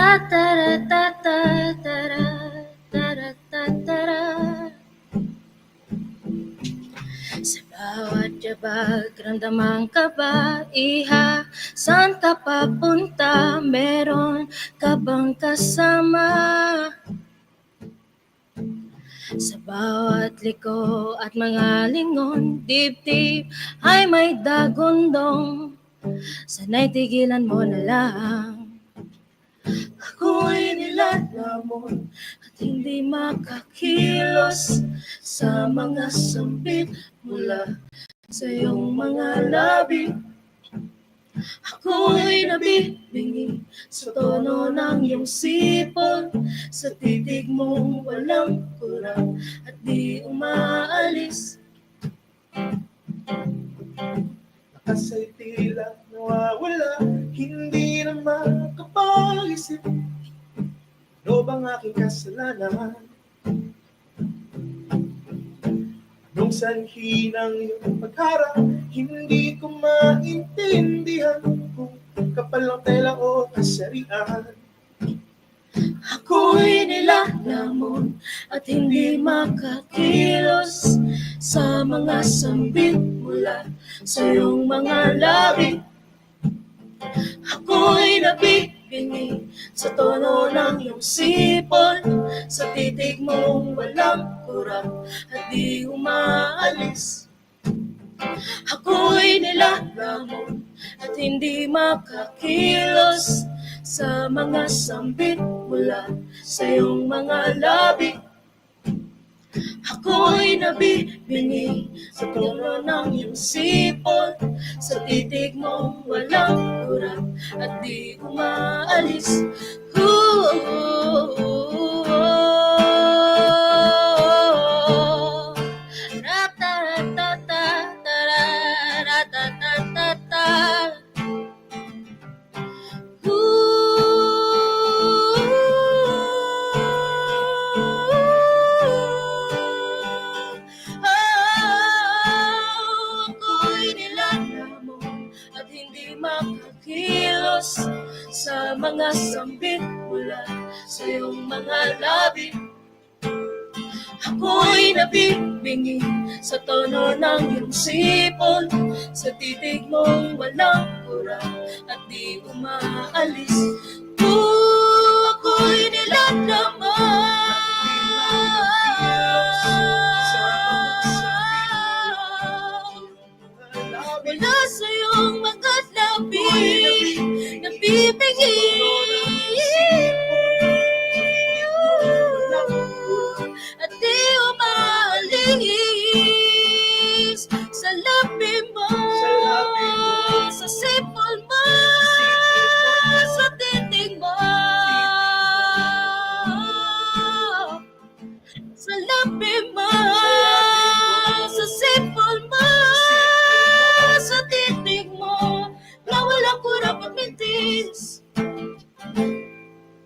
Sa bawat yabag, ramdam ang kaba, iha, saan ka papunta? Meron ka bang kasama? Sa bawat liko at mga lingon, dibdib ay may dagundong. Sana'y tigilan mo na lang. Ako'y nilalamon at hindi makakilos sa mga sambit mula sa iyong mga labi. Ako'y nabibingi sa tono ng iyong sipon, sa titig mong walang kurang at di umaalis. Kasa'y tila nawawala, hindi na makapag-isip. Ano bang aking kasalanan? Anong sanhi ng iyong pagharap? Hindi ko maintindihan kung kapal ng tela o kasarian. Ako'y nilalamon at hindi makakilos sa mga sambit mula sa iyong mga labi. Ako'y nabibingi sa tono ng iyong sipon, sa titig mong walang kurang at di umaalis. Ako'y nilalamon at hindi makakilos sa mga sambit mula sa iyong mga labi. Ako'y nabibingi sa tono ng iyong sipon, sa titig mong walang kurang at di umaalis. Ako'y nilalamon at hindi makakilos sa mga sambit mula sa iyong mga labi. Ako'y nabibingi sa tono ng iyong sipon, sa titig mong walang kurang at di umaalis. Ako'y nilalamon mula sa iyong mga labi, nabibingi at di umaalis sa labi mo, sa sipon mo, sa titig mo, sa labi mo.